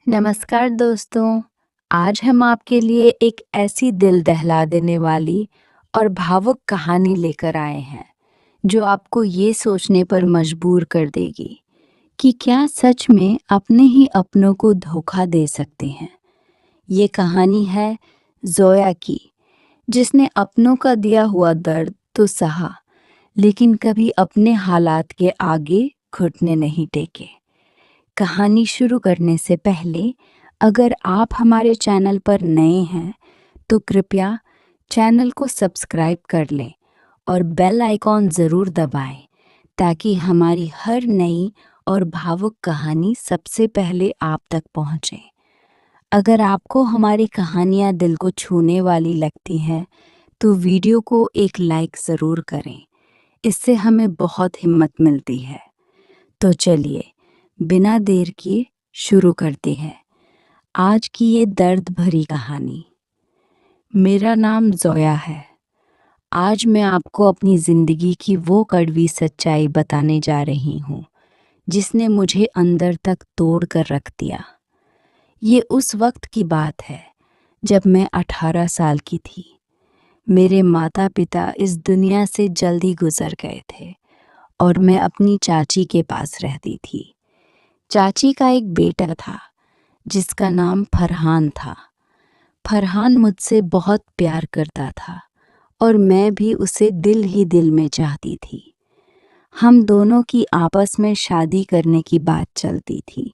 नमस्कार दोस्तों। आज हम आपके लिए एक ऐसी दिल दहला देने वाली और भावुक कहानी लेकर आए हैं जो आपको ये सोचने पर मजबूर कर देगी कि क्या सच में अपने ही अपनों को धोखा दे सकते हैं। ये कहानी है ज़ोया की, जिसने अपनों का दिया हुआ दर्द तो सहा, लेकिन कभी अपने हालात के आगे घुटने नहीं टेके। कहानी शुरू करने से पहले अगर आप हमारे चैनल पर नए हैं तो कृपया चैनल को सब्सक्राइब कर लें और बेल आइकॉन ज़रूर दबाएं ताकि हमारी हर नई और भावुक कहानी सबसे पहले आप तक पहुंचे। अगर आपको हमारी कहानियां दिल को छूने वाली लगती हैं तो वीडियो को एक लाइक ज़रूर करें, इससे हमें बहुत हिम्मत मिलती है। तो चलिए बिना देर किए शुरू करते हैं आज की ये दर्द भरी कहानी। मेरा नाम ज़ोया है। आज मैं आपको अपनी ज़िंदगी की वो कड़वी सच्चाई बताने जा रही हूँ जिसने मुझे अंदर तक तोड़ कर रख दिया। ये उस वक्त की बात है जब मैं 18 साल की थी। मेरे माता पिता इस दुनिया से जल्दी गुजर गए थे और मैं अपनी चाची के पास रहती थी। चाची का एक बेटा था जिसका नाम फरहान था। फरहान मुझसे बहुत प्यार करता था और मैं भी उसे दिल ही दिल में चाहती थी। हम दोनों की आपस में शादी करने की बात चलती थी,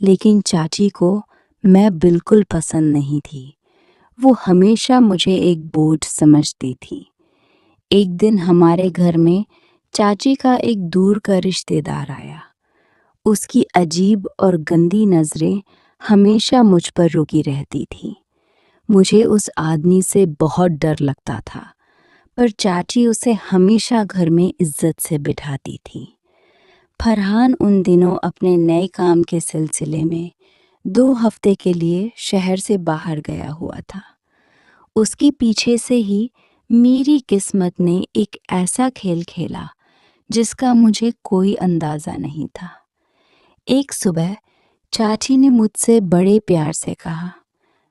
लेकिन चाची को मैं बिल्कुल पसंद नहीं थी। वो हमेशा मुझे एक बोझ समझती थी। एक दिन हमारे घर में चाची का एक दूर का रिश्तेदार आया। उसकी अजीब और गंदी नज़रें हमेशा मुझ पर रुकी रहती थी। मुझे उस आदमी से बहुत डर लगता था, पर चाची उसे हमेशा घर में इज्जत से बिठाती थी। फरहान उन दिनों अपने नए काम के सिलसिले में 2 हफ्ते के लिए शहर से बाहर गया हुआ था। उसके पीछे से ही मेरी किस्मत ने एक ऐसा खेल खेला जिसका मुझे कोई अंदाज़ा नहीं था। एक सुबह चाची ने मुझसे बड़े प्यार से कहा,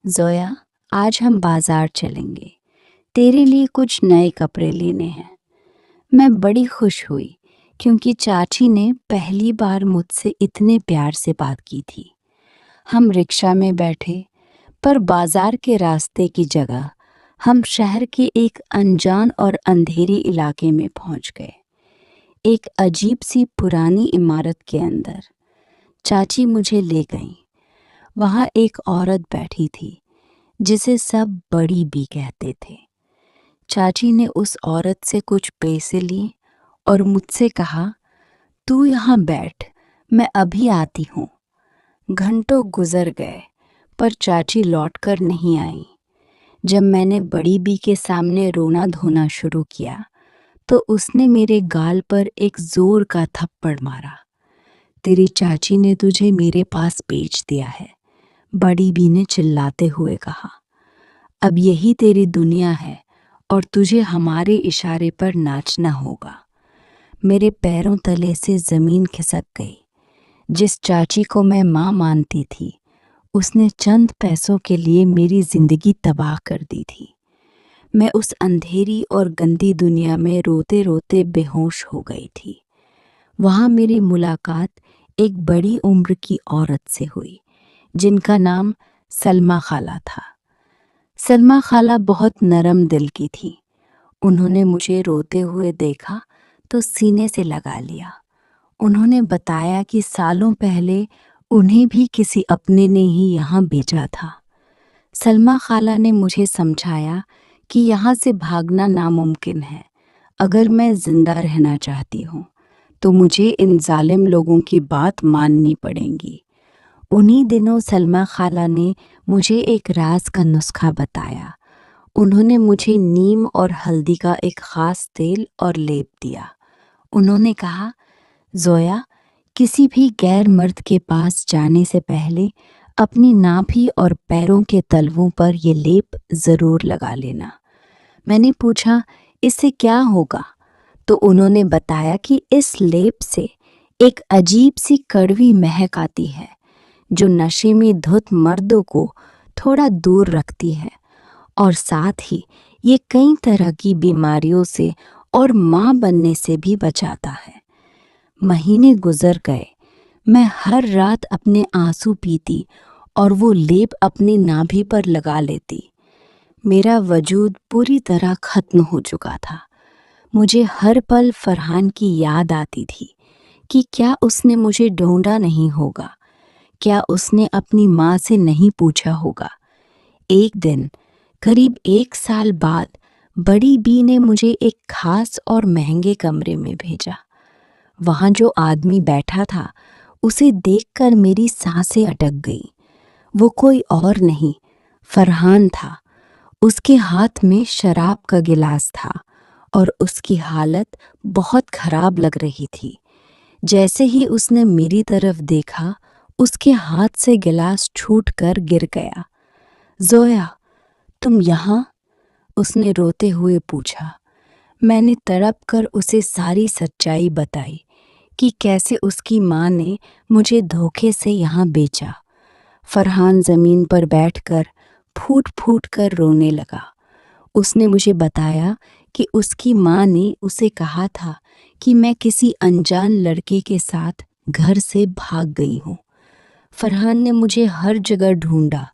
ज़ोया, आज हम बाजार चलेंगे, तेरे लिए कुछ नए कपड़े लेने हैं। मैं बड़ी खुश हुई क्योंकि चाची ने पहली बार मुझसे इतने प्यार से बात की थी। हम रिक्शा में बैठे, पर बाजार के रास्ते की जगह हम शहर के एक अनजान और अंधेरी इलाके में पहुंच गए। एक अजीब सी पुरानी इमारत के अंदर चाची मुझे ले गईं। वहाँ एक औरत बैठी थी जिसे सब बड़ी बी कहते थे। चाची ने उस औरत से कुछ पैसे लिए और मुझसे कहा, तू यहाँ बैठ, मैं अभी आती हूँ। घंटों गुजर गए पर चाची लौटकर नहीं आई। जब मैंने बड़ी बी के सामने रोना धोना शुरू किया तो उसने मेरे गाल पर एक जोर का थप्पड़ मारा। तेरी चाची ने तुझे मेरे पास भेज दिया है, बड़ी बी ने चिल्लाते हुए कहा। अब यही तेरी दुनिया है और तुझे हमारे इशारे पर नाचना होगा। मेरे पैरों तले से ज़मीन खिसक गई। जिस चाची को मैं माँ मानती थी, उसने चंद पैसों के लिए मेरी ज़िंदगी तबाह कर दी थी। मैं उस अंधेरी और गंदी दुनिया में रोते रोते बेहोश हो गई थी। वहाँ मेरी मुलाकात एक बड़ी उम्र की औरत से हुई जिनका नाम सलमा खाला था। सलमा खाला बहुत नरम दिल की थी। उन्होंने मुझे रोते हुए देखा तो सीने से लगा लिया। उन्होंने बताया कि सालों पहले उन्हें भी किसी अपने ने ही यहाँ भेजा था। सलमा खाला ने मुझे समझाया कि यहाँ से भागना नामुमकिन है। अगर मैं जिंदा रहना चाहती हूँ तो मुझे इन जालिम लोगों की बात माननी पड़ेगी। उन्हीं दिनों सलमा खाला ने मुझे एक राज का नुस्खा बताया। उन्होंने मुझे नीम और हल्दी का एक ख़ास तेल और लेप दिया। उन्होंने कहा, ज़ोया, किसी भी गैर मर्द के पास जाने से पहले अपनी नाभि और पैरों के तलवों पर ये लेप ज़रूर लगा लेना। मैंने पूछा, इससे क्या होगा? तो उन्होंने बताया कि इस लेप से एक अजीब सी कड़वी महक आती है जो नशे में धुत मर्दों को थोड़ा दूर रखती है और साथ ही ये कई तरह की बीमारियों से और माँ बनने से भी बचाता है। महीने गुजर गए, मैं हर रात अपने आंसू पीती और वो लेप अपनी नाभि पर लगा लेती। मेरा वजूद पूरी तरह खत्म हो चुका था। मुझे हर पल फरहान की याद आती थी कि क्या उसने मुझे ढूंढा नहीं होगा, क्या उसने अपनी माँ से नहीं पूछा होगा। एक दिन करीब 1 साल बाद बड़ी बी ने मुझे एक खास और महंगे कमरे में भेजा। वहाँ जो आदमी बैठा था उसे देखकर मेरी सांसें अटक गई। वो कोई और नहीं, फरहान था। उसके हाथ में शराब का गिलास था और उसकी हालत बहुत खराब लग रही थी। जैसे ही उसने मेरी तरफ देखा, उसके हाथ से गिलास छूटकर गिर गया। जोया, तुम यहाँ? उसने रोते हुए पूछा। मैंने तड़प कर उसे सारी सच्चाई बताई कि कैसे उसकी माँ ने मुझे धोखे से यहाँ बेचा। फरहान ज़मीन पर बैठकर फूट फूट कर रोने लगा। उसने मुझे बताया कि उसकी माँ ने उसे कहा था कि मैं किसी अनजान लड़के के साथ घर से भाग गई हूँ। फरहान ने मुझे हर जगह ढूंढा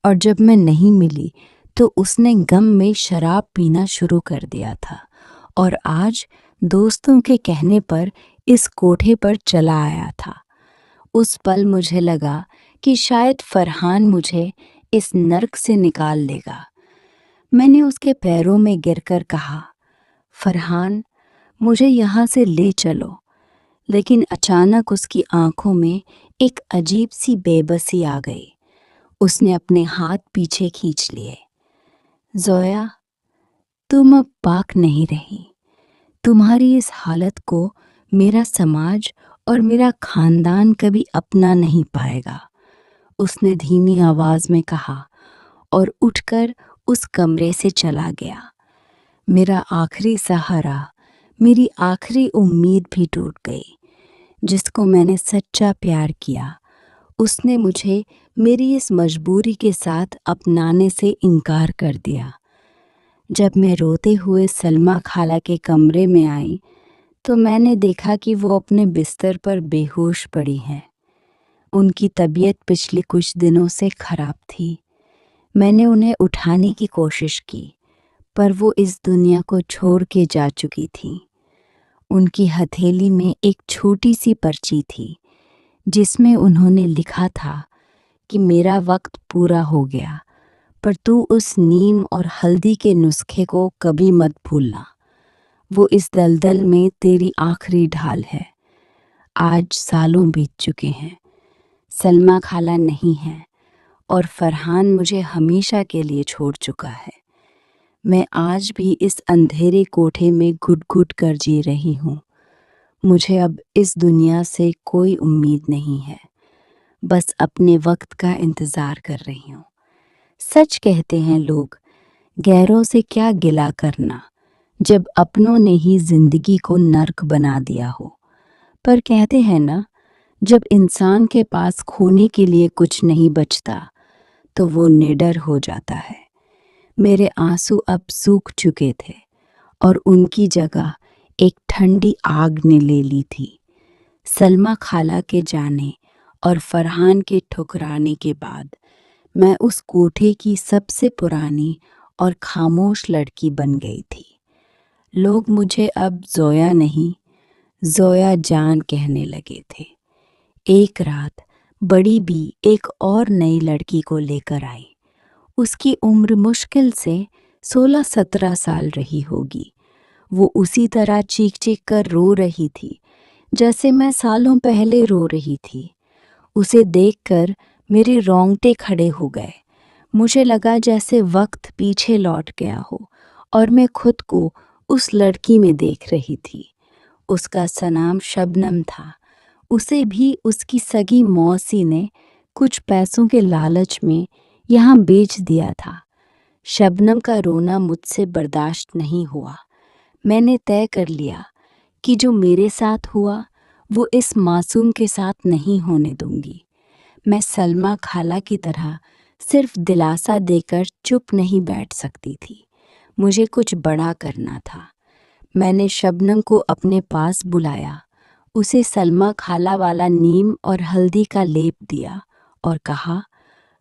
और जब मैं नहीं मिली तो उसने गम में शराब पीना शुरू कर दिया था और आज दोस्तों के कहने पर इस कोठे पर चला आया था। उस पल मुझे लगा कि शायद फरहान मुझे इस नर्क से निकाल लेगा। मैंने उसके पैरों में गिरकर कहा, फरहान, मुझे यहाँ से ले चलो। लेकिन अचानक उसकी आंखों में एक अजीब सी बेबसी आ गई। उसने अपने हाथ पीछे खींच लिए। जोया, तुम अब पाक नहीं रही। तुम्हारी इस हालत को मेरा समाज और मेरा खानदान कभी अपना नहीं पाएगा, उसने धीमी आवाज में कहा और उठकर उस कमरे से चला गया। मेरा आखिरी सहारा, मेरी आखिरी उम्मीद भी टूट गई। जिसको मैंने सच्चा प्यार किया, उसने मुझे मेरी इस मजबूरी के साथ अपनाने से इनकार कर दिया। जब मैं रोते हुए सलमा खाला के कमरे में आई तो मैंने देखा कि वो अपने बिस्तर पर बेहोश पड़ी हैं। उनकी तबीयत पिछले कुछ दिनों से खराब थी। मैंने उन्हें उठाने की कोशिश की, पर वो इस दुनिया को छोड़ के जा चुकी थी। उनकी हथेली में एक छोटी सी पर्ची थी जिसमें उन्होंने लिखा था कि मेरा वक्त पूरा हो गया, पर तू उस नीम और हल्दी के नुस्खे को कभी मत भूलना। वो इस दलदल में तेरी आखिरी ढाल है। आज सालों बीत चुके हैं, सलमा खाला नहीं है और फरहान मुझे हमेशा के लिए छोड़ चुका है। मैं आज भी इस अंधेरे कोठे में घुट-घुट कर जी रही हूँ। मुझे अब इस दुनिया से कोई उम्मीद नहीं है, बस अपने वक्त का इंतज़ार कर रही हूँ। सच कहते हैं लोग, गैरों से क्या गिला करना जब अपनों ने ही जिंदगी को नर्क बना दिया हो। पर कहते हैं ना, जब इंसान के पास खोने के लिए कुछ नहीं बचता तो वो निडर हो जाता है। मेरे आंसू अब सूख चुके थे और उनकी जगह एक ठंडी आग ने ले ली थी। सलमा खाला के जाने और फरहान के ठुकराने के बाद मैं उस कोठे की सबसे पुरानी और खामोश लड़की बन गई थी। लोग मुझे अब जोया नहीं, जोया जान कहने लगे थे। एक रात बड़ी बी एक और नई लड़की को लेकर आई। उसकी उम्र मुश्किल से 16-17 साल रही होगी। वो उसी तरह चीख चीख कर रो रही थी जैसे मैं सालों पहले रो रही थी। उसे देखकर मेरे रोंगटे खड़े हो गए। मुझे लगा जैसे वक्त पीछे लौट गया हो और मैं खुद को उस लड़की में देख रही थी। उसका सनाम शबनम था। उसे भी उसकी सगी मौसी ने कुछ पैसों के लालच में यहाँ बेच दिया था। शबनम का रोना मुझसे बर्दाश्त नहीं हुआ। मैंने तय कर लिया कि जो मेरे साथ हुआ वो इस मासूम के साथ नहीं होने दूंगी। मैं सलमा खाला की तरह सिर्फ दिलासा देकर चुप नहीं बैठ सकती थी। मुझे कुछ बड़ा करना था। मैंने शबनम को अपने पास बुलाया, उसे सलमा खाला वाला नीम और हल्दी का लेप दिया और कहा,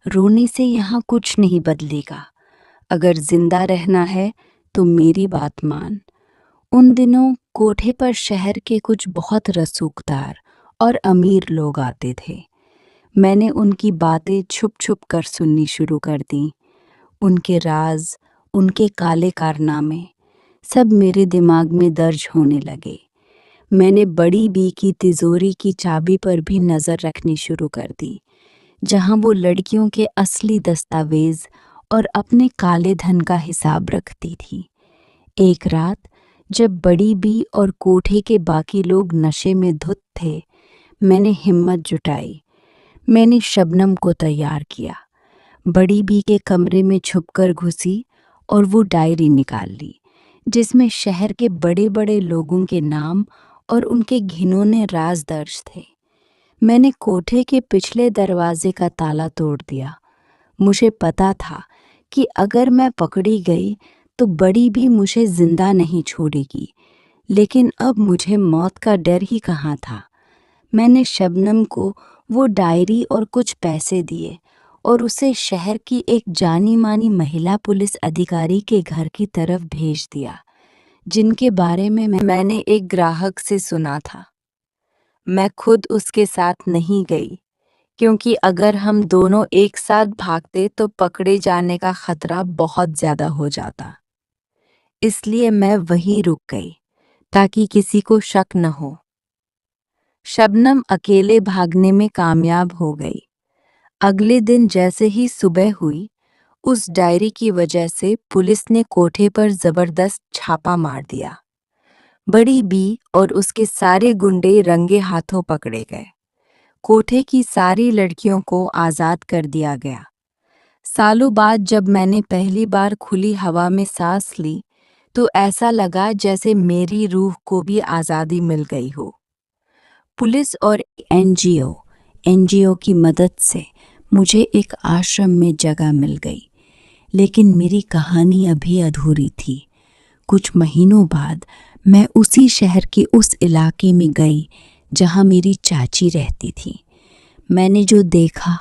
रोने से यहाँ कुछ नहीं बदलेगा। अगर जिंदा रहना है तो मेरी बात मान। उन दिनों कोठे पर शहर के कुछ बहुत रसूखदार और अमीर लोग आते थे। मैंने उनकी बातें छुप छुप कर सुननी शुरू कर दी। उनके राज, उनके काले कारनामे सब मेरे दिमाग में दर्ज होने लगे। मैंने बड़ी बी की तिजोरी की चाबी पर भी नज़र रखनी शुरू कर दी, जहां वो लड़कियों के असली दस्तावेज और अपने काले धन का हिसाब रखती थी। एक रात जब बड़ी बी और कोठे के बाकी लोग नशे में धुत थे, मैंने हिम्मत जुटाई। मैंने शबनम को तैयार किया, बड़ी बी के कमरे में छुपकर घुसी और वो डायरी निकाल ली, जिसमें शहर के बड़े बड़े लोगों के नाम और उनके घिनौने राज दर्ज थे। मैंने कोठे के पिछले दरवाजे का ताला तोड़ दिया। मुझे पता था कि अगर मैं पकड़ी गई तो बड़ी भी मुझे जिंदा नहीं छोड़ेगी, लेकिन अब मुझे मौत का डर ही कहाँ था। मैंने शबनम को वो डायरी और कुछ पैसे दिए और उसे शहर की एक जानी मानी महिला पुलिस अधिकारी के घर की तरफ भेज दिया, जिनके बारे में मैंने एक ग्राहक से सुना था। मैं खुद उसके साथ नहीं गई, क्योंकि अगर हम दोनों एक साथ भागते तो पकड़े जाने का खतरा बहुत ज्यादा हो जाता। इसलिए मैं वहीं रुक गई, ताकि किसी को शक न हो। शबनम अकेले भागने में कामयाब हो गई। अगले दिन जैसे ही सुबह हुई, उस डायरी की वजह से पुलिस ने कोठे पर जबरदस्त छापा मार दिया। बड़ी बी और उसके सारे गुंडे रंगे हाथों पकड़े गए। कोठे की सारी लड़कियों को आज़ाद कर दिया गया। सालों बाद जब मैंने पहली बार खुली हवा में सांस ली, तो ऐसा लगा जैसे मेरी रूह को भी आज़ादी मिल गई हो। पुलिस और एनजीओ की मदद से मुझे एक आश्रम में जगह मिल गई, लेकिन मेरी कहानी अभी अधूरी थी। कुछ महीनों बाद मैं उसी शहर के उस इलाके में गई जहां मेरी चाची रहती थी। मैंने जो देखा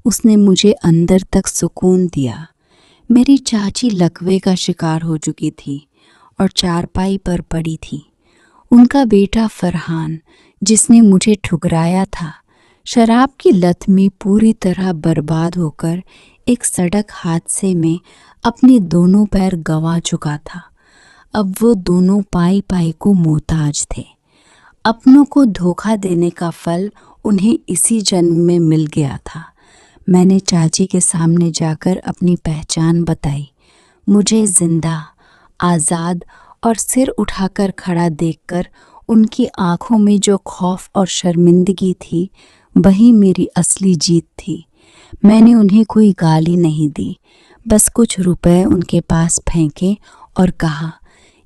उसने मुझे अंदर तक सुकून दिया। मेरी चाची लकवे का शिकार हो चुकी थी और चारपाई पर पड़ी थी। उनका बेटा फरहान, जिसने मुझे ठुकराया था, शराब की लत में पूरी तरह बर्बाद होकर एक सड़क हादसे में अपने दोनों पैर गंवा चुका था। अब वो दोनों पाई पाई को मोहताज थे। अपनों को धोखा देने का फल उन्हें इसी जन्म में मिल गया था। मैंने चाची के सामने जाकर अपनी पहचान बताई। मुझे जिंदा, आज़ाद और सिर उठाकर खड़ा देखकर उनकी आंखों में जो खौफ और शर्मिंदगी थी, वही मेरी असली जीत थी। मैंने उन्हें कोई गाली नहीं दी, बस कुछ रुपए उनके पास फेंके और कहा,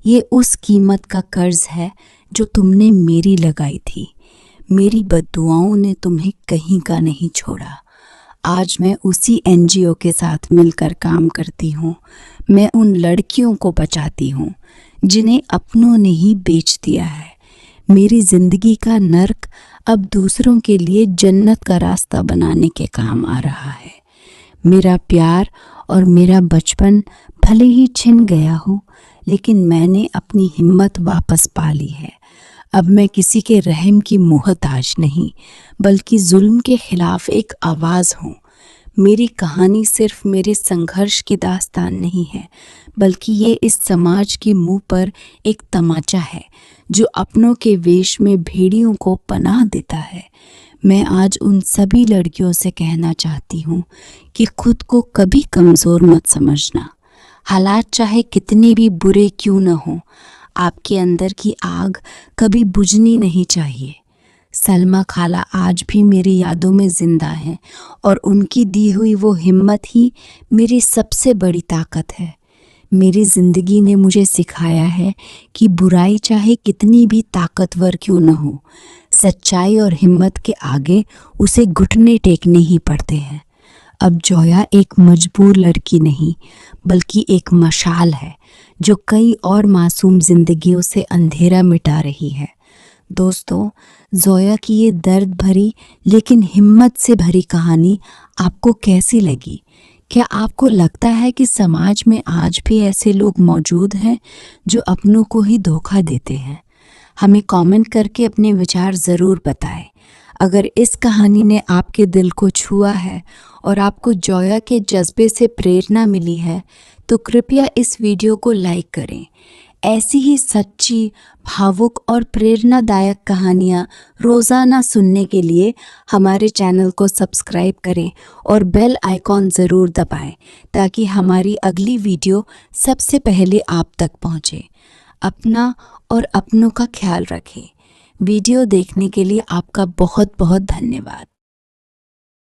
ये उस कीमत का कर्ज है जो तुमने मेरी लगाई थी। मेरी बद्दुआओं ने तुम्हें कहीं का नहीं छोड़ा। आज मैं उसी एनजीओ के साथ मिलकर काम करती हूँ। मैं उन लड़कियों को बचाती हूँ जिन्हें अपनों ने ही बेच दिया है। मेरी जिंदगी का नर्क अब दूसरों के लिए जन्नत का रास्ता बनाने के काम आ रहा है। मेरा प्यार और मेरा बचपन भले ही छिन गया हो, लेकिन मैंने अपनी हिम्मत वापस पा ली है। अब मैं किसी के रहम की मोहताज नहीं, बल्कि जुल्म के खिलाफ एक आवाज़ हूँ। मेरी कहानी सिर्फ मेरे संघर्ष की दास्तान नहीं है, बल्कि ये इस समाज के मुंह पर एक तमाचा है जो अपनों के वेश में भेड़ियों को पनाह देता है। मैं आज उन सभी लड़कियों से कहना चाहती हूँ कि खुद को कभी कमज़ोर मत समझना। हालात चाहे कितने भी बुरे क्यों न हों, आपके अंदर की आग कभी बुझनी नहीं चाहिए। सलमा खाला आज भी मेरी यादों में जिंदा हैं और उनकी दी हुई वो हिम्मत ही मेरी सबसे बड़ी ताकत है। मेरी ज़िंदगी ने मुझे सिखाया है कि बुराई चाहे कितनी भी ताकतवर क्यों न हो, सच्चाई और हिम्मत के आगे उसे घुटने टेकने ही पड़ते हैं। अब जोया एक मजबूर लड़की नहीं, बल्कि एक मशाल है जो कई और मासूम जिंदगियों से अंधेरा मिटा रही है। दोस्तों, जोया की ये दर्द भरी लेकिन हिम्मत से भरी कहानी आपको कैसी लगी? क्या आपको लगता है कि समाज में आज भी ऐसे लोग मौजूद हैं जो अपनों को ही धोखा देते हैं? हमें कमेंट करके अपने विचार ज़रूर बताएं। अगर इस कहानी ने आपके दिल को छुआ है और आपको जोया के जज्बे से प्रेरणा मिली है, तो कृपया इस वीडियो को लाइक करें। ऐसी ही सच्ची, भावुक और प्रेरणादायक कहानियाँ रोज़ाना सुनने के लिए हमारे चैनल को सब्सक्राइब करें और बेल आइकॉन ज़रूर दबाएं ताकि हमारी अगली वीडियो सबसे पहले आप तक पहुँचे। अपना और अपनों का ख्याल रखें। वीडियो देखने के लिए आपका बहुत बहुत धन्यवाद।